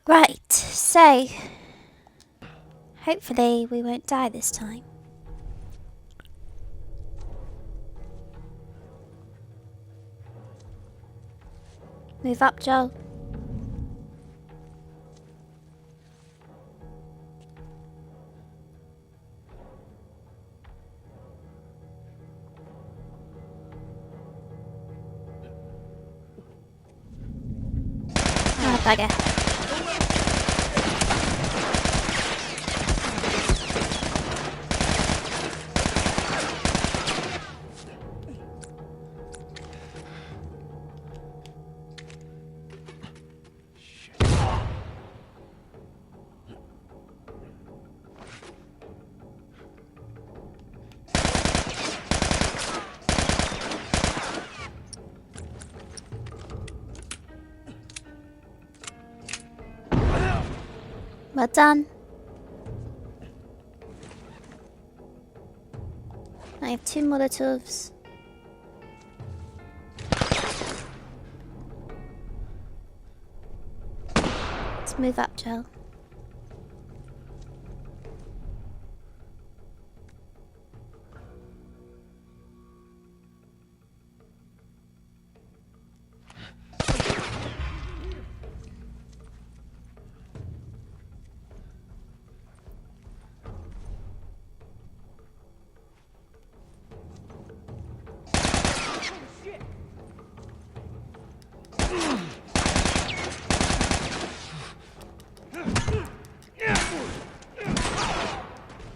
Right, so hopefully we won't die this time. Move up, Joel. Oh, bugger. Well done. I have 2 Molotovs. Let's move up, Joel.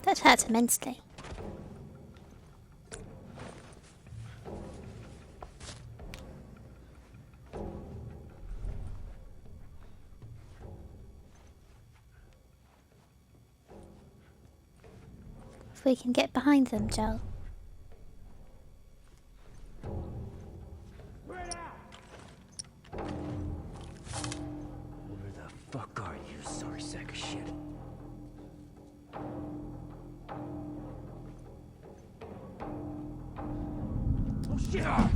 That hurt immensely. If we can get behind them, Joel. Where the fuck are you, sorry sack of shit? Oh shit! Ah.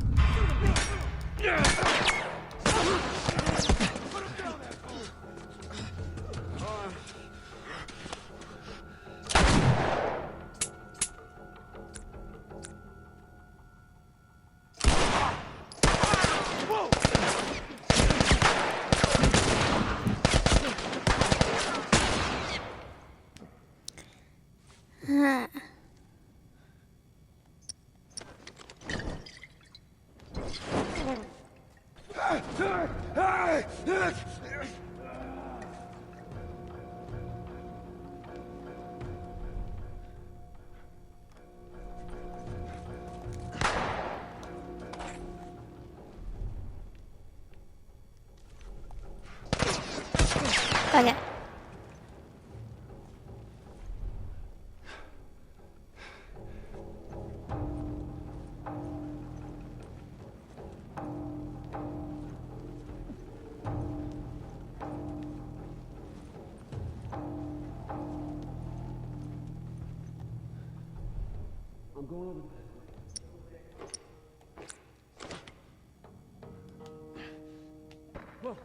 Bugger. I'm going over. Whoa.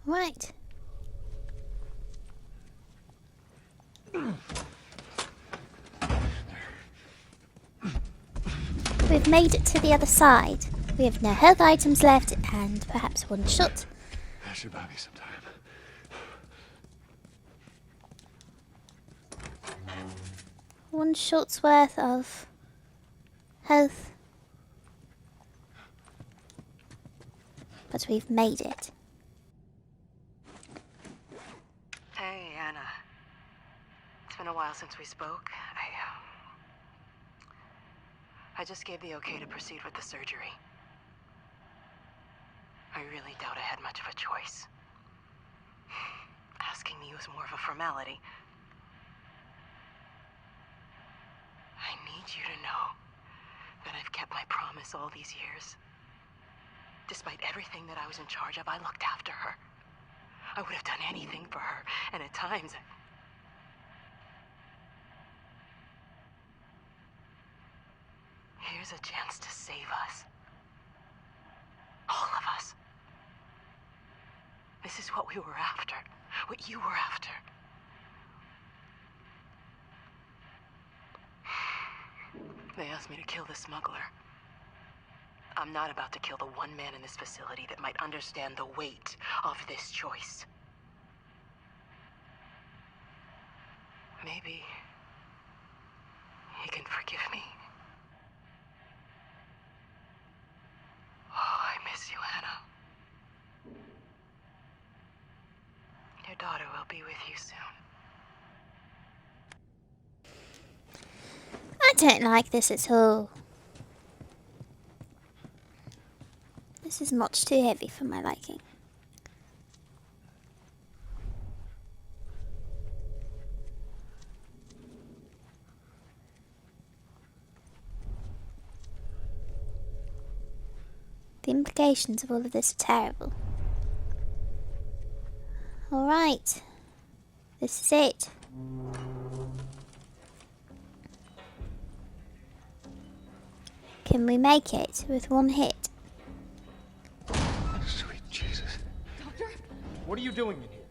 Right. We've made it to the other side. We have no health items left and perhaps 1 shot. That should buy me some time. 1 shot's worth of health. But we've made it. since we spoke. I just gave the okay to proceed with the surgery. I really doubt I had much of a choice. Asking me was more of a formality. I need you to know that I've kept my promise all these years. Despite everything that I was in charge of, I looked after her. I would have done anything for her, and at times here's a chance to save us. All of us. This is what we were after. What you were after. They asked me to kill the smuggler. I'm not about to kill the one man in this facility that might understand the weight of this choice. Maybe he can forgive me. Oh, I miss you, Hannah. Your daughter will be with you soon. I don't like this at all. This is much too heavy for my liking. The implications of all of this are terrible. Alright. This is it. Can we make it with one hit? Sweet Jesus. Doctor? What are you doing in here?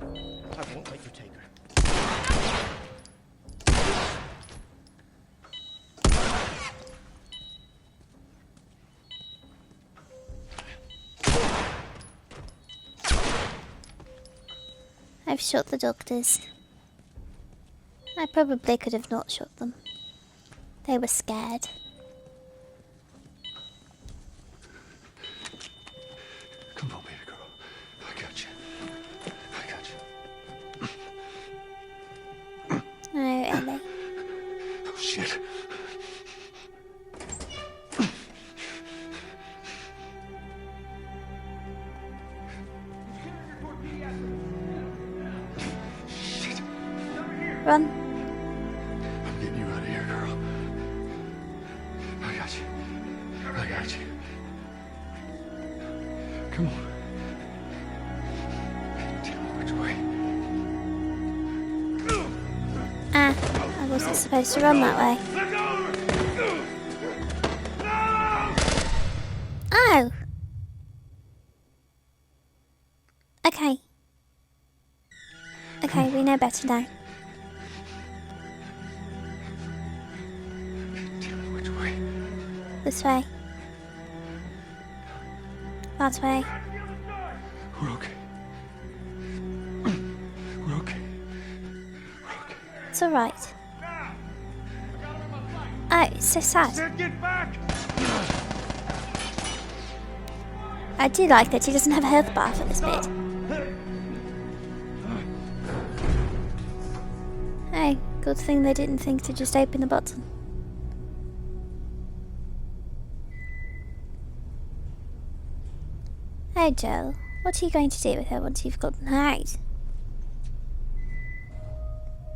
I won't let you take her. I've shot the doctors. I probably could have not shot them. They were scared. Come on, baby girl. I got you. I got you. Oh, Ellie. Oh, shit. Run. I'm getting you out of here, girl. I got you. I got you. Come on. Tell me which way. Ah, I wasn't supposed to run that way. Oh! Okay. Okay, we know better now. Tell me which way. This way. That way. We're okay. We're okay. We're okay. It's alright. Oh, it's so sad. Get back! I do like that he doesn't have a health bar for this bit. Hey, good thing they didn't think to just open the button. Hey Joel, what are you going to do with her once you've gotten her out?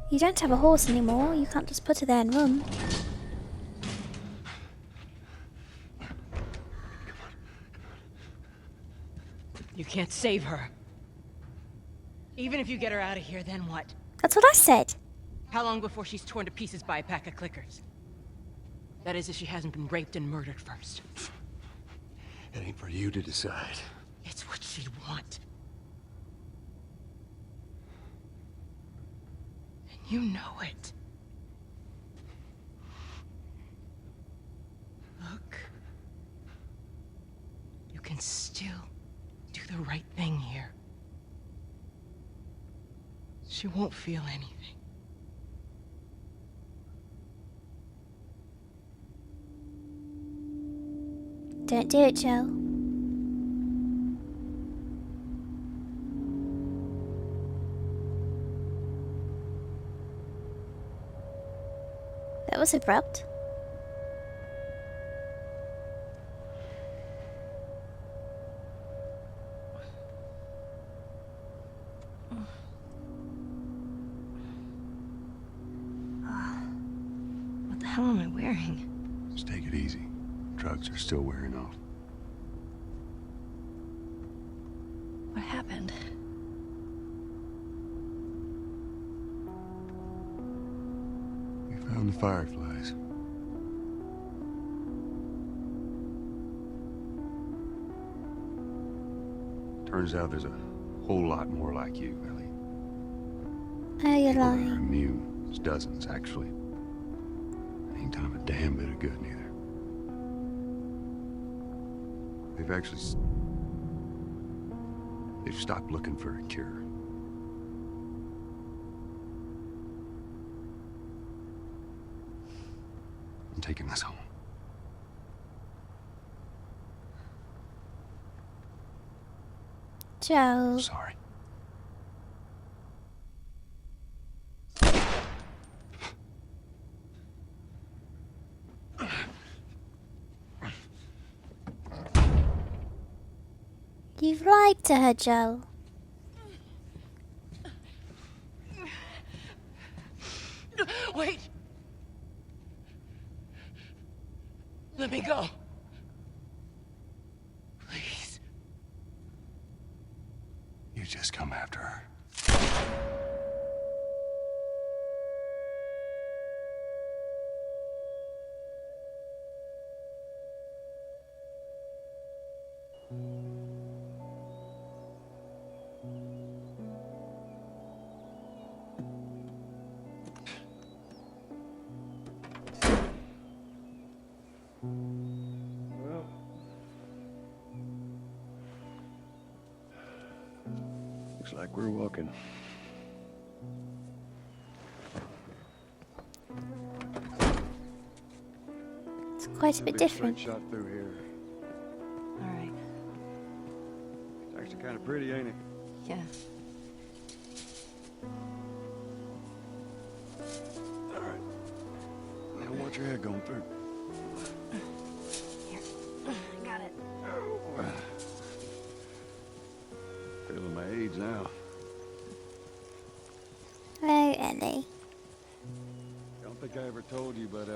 You don't have a horse anymore, you can't just put her there and run. You can't save her. Even if you get her out of here, then what? That's what I said. How long before she's torn to pieces by a pack of clickers? That is, if she hasn't been raped and murdered first. It ain't for you to decide. It's what she'd want. And you know it. Look. You can still do the right thing here. She won't feel anything. Don't do it, Joel. was abrupt. What the hell am I wearing? Just take it easy. Drugs are still wearing off. What happened? We found the fireflies. Turns out there's a whole lot more like you, Ellie. Oh, you're People that are lying. immune. It's dozens, actually. Ain't done 'em a damn bit of good, neither. They've stopped looking for a cure. I'm taking this home. Joe. Sorry. You've lied to her, Joe. Wait! Let me go. Please. You just come after her. Well, looks like we're walking. It's quite a bit different. Shot through here. All right. It's actually kind of pretty, ain't it? Yeah. All right. I don't want your head going through. Here. Got it. Feeling my age now. Oh, Ellie. Don't think I ever told you, but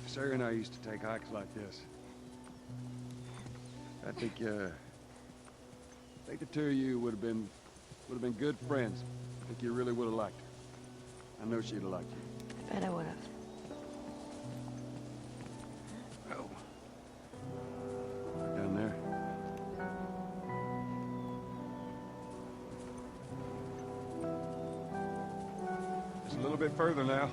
Sarah and I used to take hikes like this. I think the two of you would have been good friends. I think you really would have liked her. I know she'd have liked you. I bet I would have. Oh. Right down there. Just a little bit further now.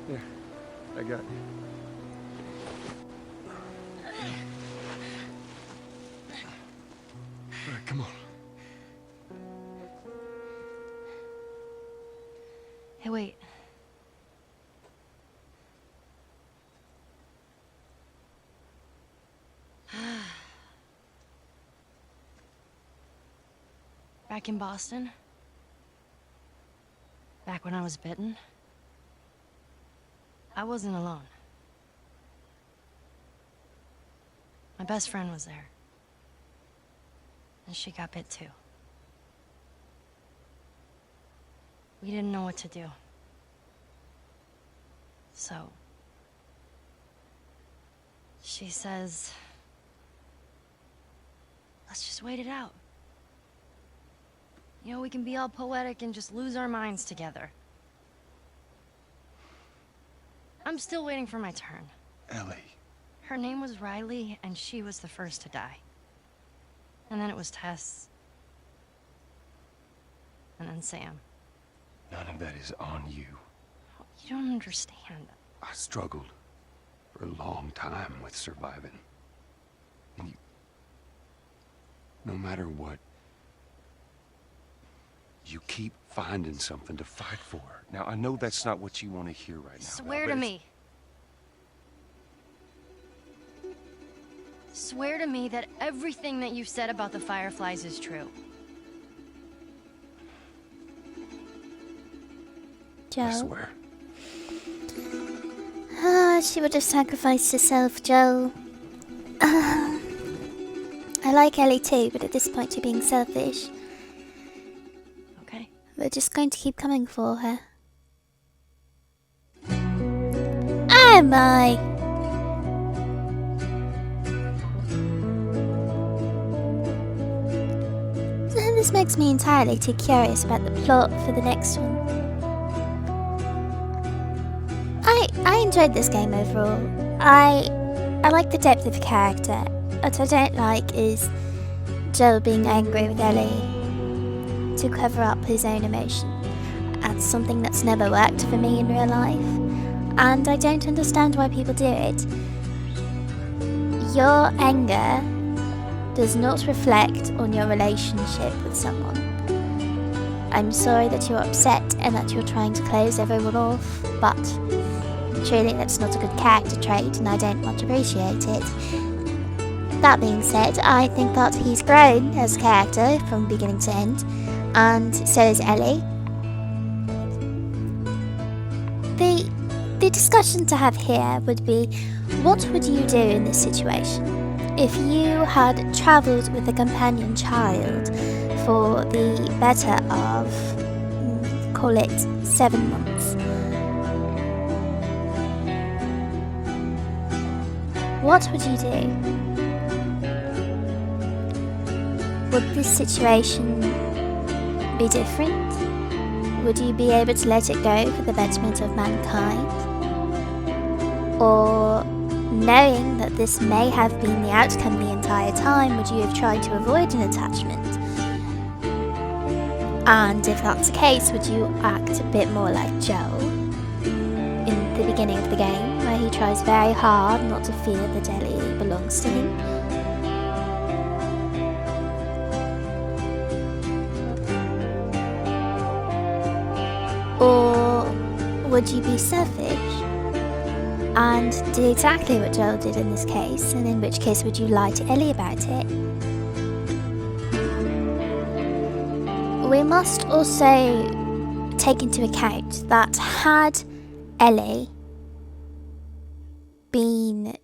There, I got you. All right, come on. Hey, wait. Back in Boston? Back when I was bitten? I wasn't alone. My best friend was there. And she got bit too. We didn't know what to do. So... she says... let's just wait it out. You know, we can be all poetic and just lose our minds together. I'm still waiting for my turn. Ellie. Her name was Riley, and she was the first to die. And then it was Tess. And then Sam. None of that is on you. You don't understand. I struggled for a long time with surviving. And you... no matter what, You keep finding something to fight for. Now, I know that's not what you want to hear right now. Swear but to it's- me. Swear to me that everything that you've said about the Fireflies is true. Joe. I swear. She would have sacrificed herself, Joe. I like Ellie too, but at this point you're being selfish. Okay. We're just going to keep coming for her. Am I? This makes me entirely too curious about the plot for the next one. I enjoyed this game overall. I like the depth of character. What I don't like is Joel being angry with Ellie to cover up his own emotion. That's something that's never worked for me in real life, and I don't understand why people do it. Your anger does not reflect on your relationship with someone. I'm sorry that you're upset and that you're trying to close everyone off, but truly that's not a good character trait and I don't much appreciate it. That being said, I think that he's grown as a character from beginning to end, and so is Ellie. The discussion to have here would be, what would you do in this situation? If you had travelled with a companion child for the better of, call it 7 months, what would you do? Would this situation be different? Would you be able to let it go for the betterment of mankind? Or, knowing that this may have been the outcome the entire time, would you have tried to avoid an attachment? And if that's the case, would you act a bit more like Joel in the beginning of the game, where he tries very hard not to feel that Ellie belongs to him? Or would you be selfish and do exactly what Joel did in this case, and in which case would you lie to Ellie about it? We must also take into account that had Ellie been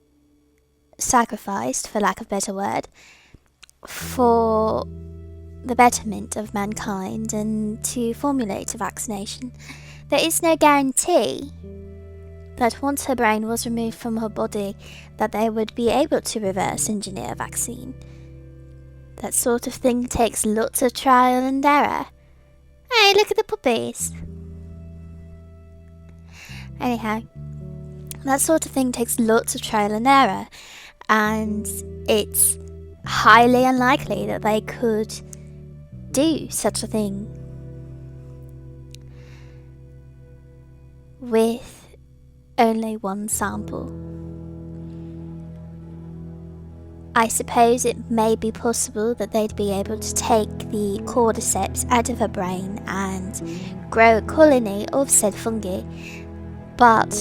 sacrificed, for lack of a better word, for the betterment of mankind and to formulate a vaccination, there is no guarantee that once her brain was removed from her body that they would be able to reverse engineer a vaccine. That sort of thing takes lots of trial and error. Hey, look at the puppies! Anyhow, that sort of thing takes lots of trial and error, and it's highly unlikely that they could do such a thing with only one sample. I suppose it may be possible that they'd be able to take the cordyceps out of her brain and grow a colony of said fungi, but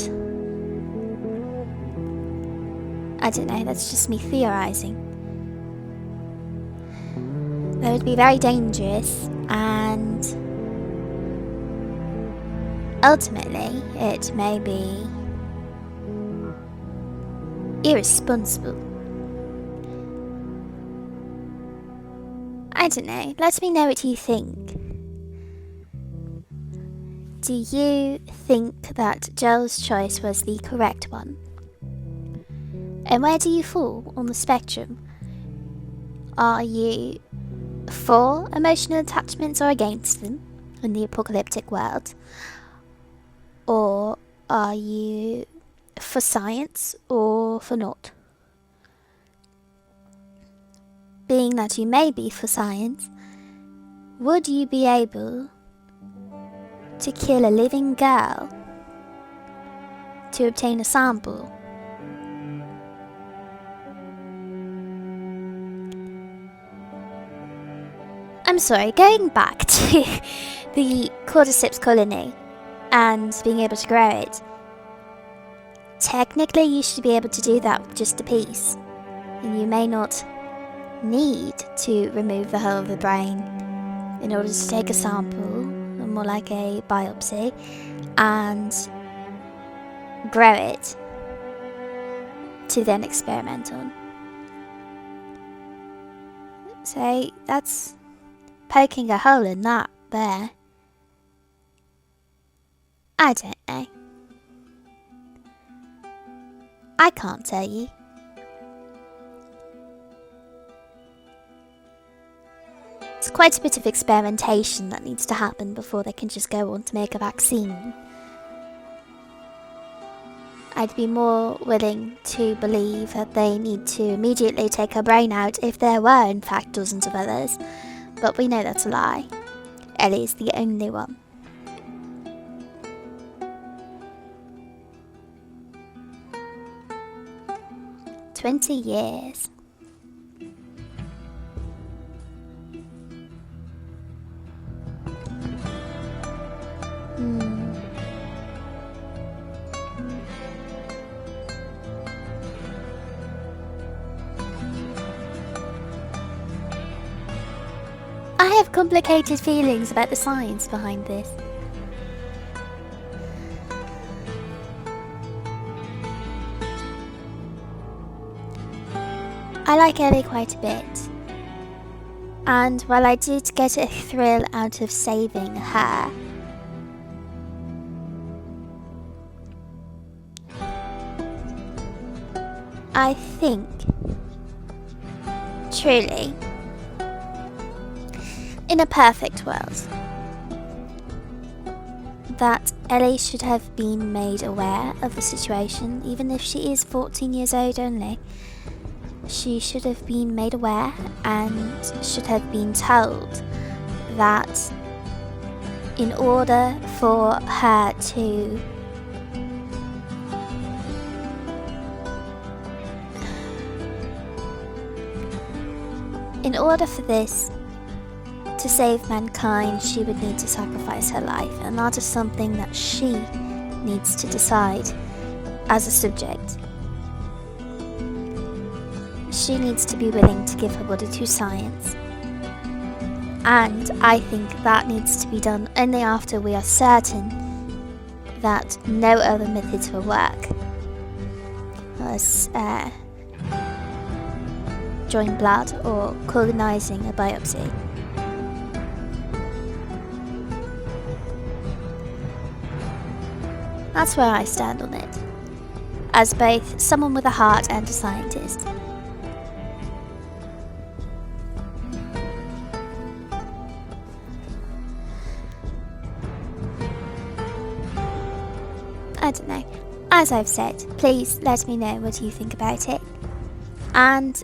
I don't know, that's just me theorising. That would be very dangerous, and ultimately it may be irresponsible. I don't know, let me know what you think. Do you think that Joel's choice was the correct one? And where do you fall on the spectrum? Are you for emotional attachments or against them in the apocalyptic world? Or are you for science or for not? Being that you may be for science, would you be able to kill a living girl to obtain a sample? I'm sorry, going back to the cordyceps colony and being able to grow it. Technically, you should be able to do that with just a piece. And you may not need to remove the whole of the brain in order to take a sample, or more like a biopsy, and grow it to then experiment on. So that's poking a hole in that there. I don't know. I can't tell you. It's quite a bit of experimentation that needs to happen before they can just go on to make a vaccine. I'd be more willing to believe that they need to immediately take her brain out if there were in fact dozens of others, but we know that's a lie. Ellie's the only one. "20 years. I have complicated feelings about the science behind this. I like Ellie quite a bit, and while I did get a thrill out of saving her, I think, truly, in a perfect world, that Ellie should have been made aware of the situation, even if she is 14 years old only. She should have been made aware and should have been told that in order for her to this to save mankind, she would need to sacrifice her life, and that is something that she needs to decide as a subject. She needs to be willing to give her body to science, and I think that needs to be done only after we are certain that no other methods will work, as drawing blood or colonizing a biopsy. That's where I stand on it, as both someone with a heart and a scientist. I don't know. As I've said, please let me know what you think about it. And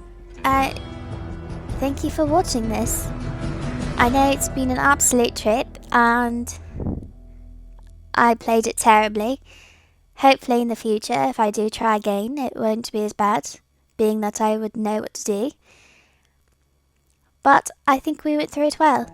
thank you for watching this. I know it's been an absolute trip and I played it terribly. Hopefully in the future, if I do try again, it won't be as bad, being that I would know what to do. But I think we went through it well.